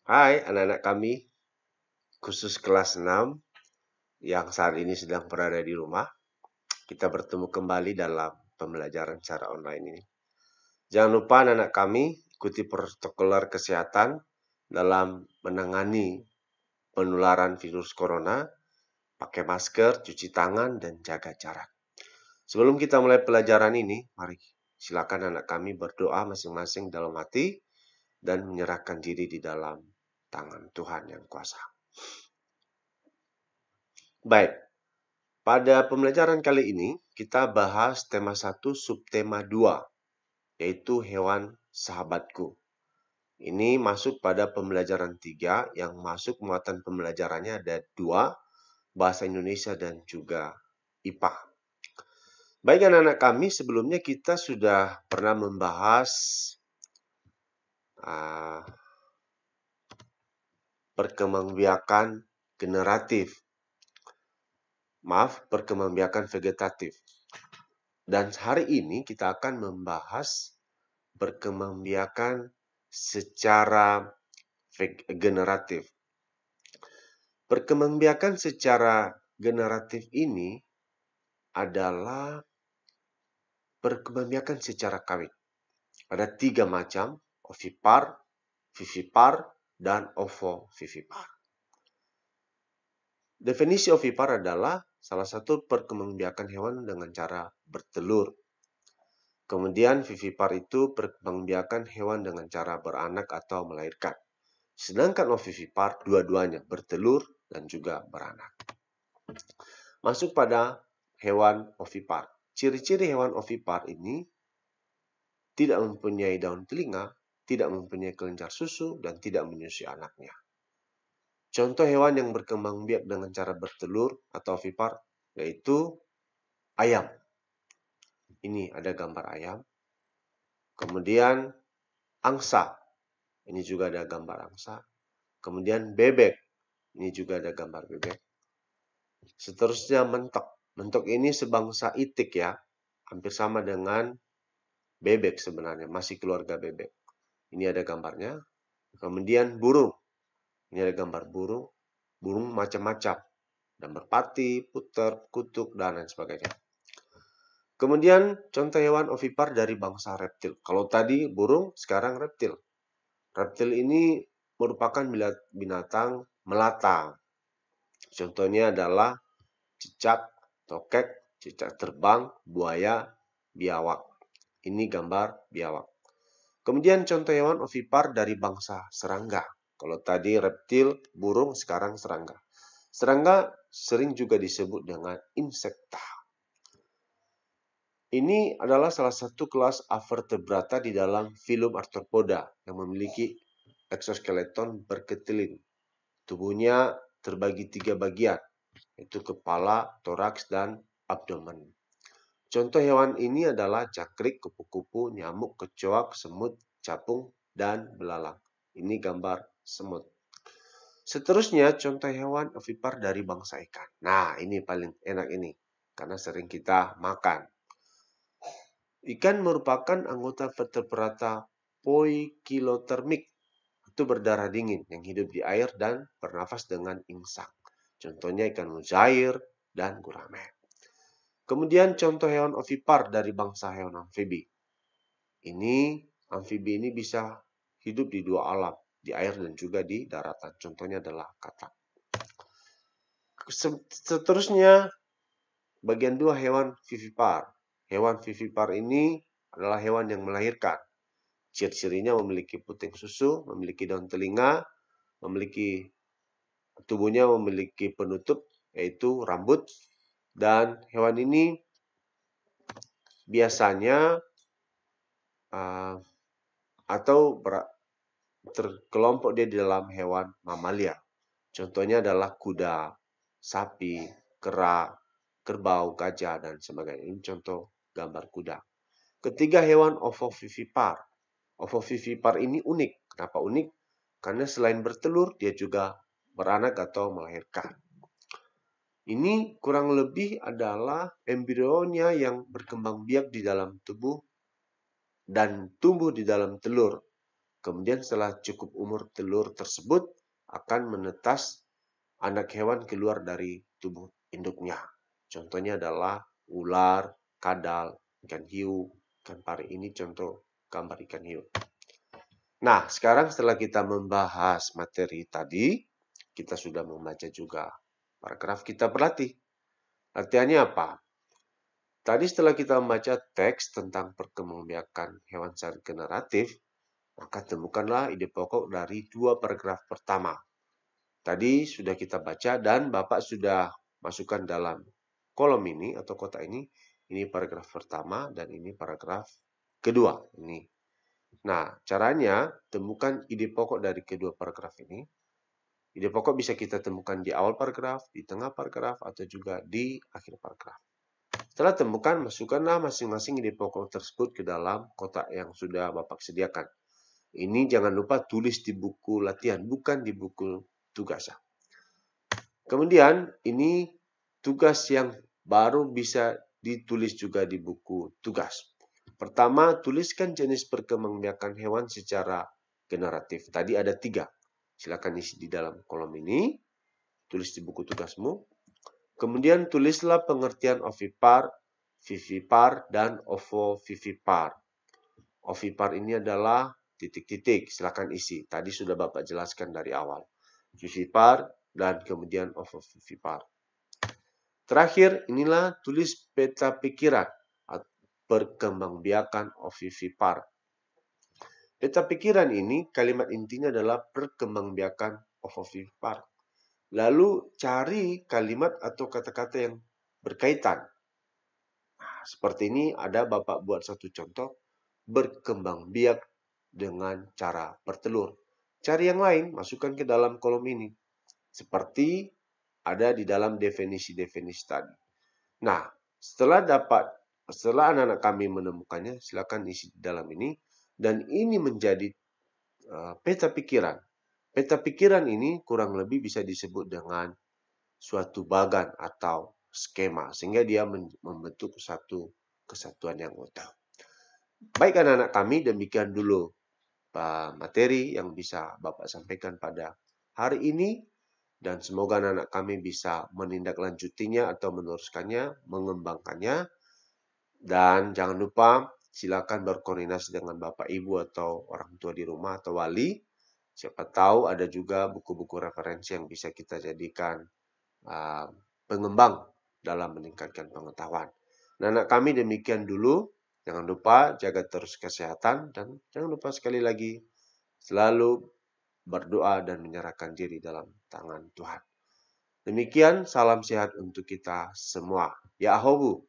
Hai anak-anak kami, khusus kelas 6 yang saat ini sedang berada di rumah. Kita bertemu kembali dalam pembelajaran secara online ini. Jangan lupa anak-anak kami ikuti protokol kesehatan dalam menangani penularan virus corona, pakai masker, cuci tangan, dan jaga jarak. Sebelum kita mulai pelajaran ini, mari silakan anak kami berdoa masing-masing dalam hati dan menyerahkan diri di dalam tangan Tuhan yang kuasa. Baik, pada pembelajaran kali ini kita bahas tema 1 subtema 2, yaitu hewan sahabatku. Ini masuk pada pembelajaran 3 yang masuk muatan pembelajarannya ada 2, bahasa Indonesia dan juga IPA. Baik anak-anak kami, sebelumnya kita sudah pernah membahas perkembangbiakan generatif. Perkembangbiakan vegetatif. Dan hari ini kita akan membahas perkembangbiakan secara generatif. Perkembangbiakan secara generatif ini adalah perkembangbiakan secara kawin. Ada 3 macam, ovipar, vivipar, dan ovovivipar. Definisi ovipar adalah salah satu perkembangbiakan hewan dengan cara bertelur. Kemudian vivipar itu perkembangbiakan hewan dengan cara beranak atau melahirkan. Sedangkan ovivipar dua-duanya bertelur dan juga beranak. Masuk pada hewan ovipar. Ciri-ciri hewan ovipar ini tidak mempunyai daun telinga, tidak mempunyai kelenjar susu, dan tidak menyusui anaknya. Contoh hewan yang berkembang biak dengan cara bertelur atau ovipar yaitu ayam. Ini ada gambar ayam. Kemudian angsa. Ini juga ada gambar angsa. Kemudian bebek. Ini juga ada gambar bebek. Seterusnya mentok. Mentok ini sebangsa itik ya. Hampir sama dengan bebek sebenarnya. Masih keluarga bebek. Ini ada gambarnya. Kemudian burung. Ini ada gambar burung. Burung macam-macam. Dan merpati, puter, kutuk, dan lain sebagainya. Kemudian contoh hewan ovipar dari bangsa reptil. Kalau tadi burung, sekarang reptil. Reptil ini merupakan binatang melata. Contohnya adalah cicak, tokek, cicak terbang, buaya, biawak. Ini gambar biawak. Kemudian contoh hewan ovipar dari bangsa serangga. Kalau tadi reptil, burung, sekarang serangga. Serangga sering juga disebut dengan insekta. Ini adalah salah satu kelas Avertebrata di dalam filum Arthropoda yang memiliki eksoskeleton berketilin. Tubuhnya terbagi 3 bagian, yaitu kepala, toraks, dan abdomen. Contoh hewan ini adalah jangkrik, kupu-kupu, nyamuk, kecoak, semut, capung, dan belalang. Ini gambar semut. Seterusnya contoh hewan ovipar dari bangsa ikan. Nah, ini paling enak ini, karena sering kita makan. Ikan merupakan anggota vertebrata poikilotermik, itu berdarah dingin yang hidup di air dan bernafas dengan insang. Contohnya ikan mujair dan gurame. Kemudian contoh hewan ovipar dari bangsa hewan amfibi. Amfibi ini bisa hidup di 2 alam, di air dan juga di daratan. Contohnya adalah katak. Seterusnya bagian 2 hewan vivipar. Hewan vivipar ini adalah hewan yang melahirkan. Ciri-cirinya memiliki puting susu, memiliki daun telinga, tubuhnya memiliki penutup yaitu rambut, dan hewan ini biasanya terkelompok dia di dalam hewan mamalia. Contohnya adalah kuda, sapi, kera, kerbau, gajah, dan sebagainya. Ini contoh gambar kuda. Ketiga hewan ovovivipar. Ovovivipar ini unik. Kenapa unik? Karena selain bertelur, dia juga beranak atau melahirkan. Ini kurang lebih adalah embrionya yang berkembang biak di dalam tubuh dan tumbuh di dalam telur. Kemudian setelah cukup umur telur tersebut akan menetas anak hewan keluar dari tubuh induknya. Contohnya adalah ular, kadal, ikan hiu, ikan pari. Ini contoh gambar ikan hiu. Nah, sekarang setelah kita membahas materi tadi, kita sudah membaca juga paragraf kita berlatih. Latihannya apa? Tadi setelah kita membaca teks tentang perkembangbiakan hewan secara generatif, maka temukanlah ide pokok dari 2 paragraf pertama. Tadi sudah kita baca dan Bapak sudah masukkan dalam kolom ini atau kotak ini. Ini paragraf pertama dan ini paragraf kedua. Ini. Nah, caranya temukan ide pokok dari kedua paragraf ini. Ide pokok bisa kita temukan di awal paragraf, di tengah paragraf, atau juga di akhir paragraf. Setelah temukan, masukkanlah masing-masing ide pokok tersebut ke dalam kotak yang sudah Bapak sediakan. Ini jangan lupa tulis di buku latihan, bukan di buku tugas. Kemudian, ini tugas yang baru bisa ditulis juga di buku tugas. Pertama, tuliskan jenis perkembangbiakan hewan secara generatif. Tadi ada 3. Silakan isi di dalam kolom ini. Tulis di buku tugasmu. Kemudian tulislah pengertian ovipar, vivipar, dan ovovivipar. Ovipar ini adalah titik-titik, silakan isi. Tadi sudah Bapak jelaskan dari awal. Vivipar dan kemudian ovovivipar. Terakhir, inilah tulis peta pikiran perkembangbiakan ovivipar. Peta pikiran ini kalimat intinya adalah perkembangbiakan ovovivipar. Lalu cari kalimat atau kata-kata yang berkaitan. Nah, seperti ini ada Bapak buat satu contoh, berkembang biak dengan cara bertelur. Cari yang lain, masukkan ke dalam kolom ini. Seperti ada di dalam definisi-definisi tadi. Nah, setelah anak-anak kami menemukannya, silakan isi di dalam ini. Dan ini menjadi peta pikiran. Peta pikiran ini kurang lebih bisa disebut dengan suatu bagan atau skema, sehingga dia membentuk satu kesatuan yang utuh. Baik anak-anak kami, demikian dulu materi yang bisa Bapak sampaikan pada hari ini, dan semoga anak-anak kami bisa menindaklanjutinya atau meneruskannya, mengembangkannya, dan jangan lupa silakan berkoordinasi dengan Bapak Ibu atau orang tua di rumah atau wali. Siapa tahu ada juga buku-buku referensi yang bisa kita jadikan pengembang dalam meningkatkan pengetahuan. Nah, anak kami demikian dulu. Jangan lupa jaga terus kesehatan dan jangan lupa sekali lagi selalu berdoa dan menyerahkan diri dalam tangan Tuhan. Demikian salam sehat untuk kita semua. Ya Ahobu.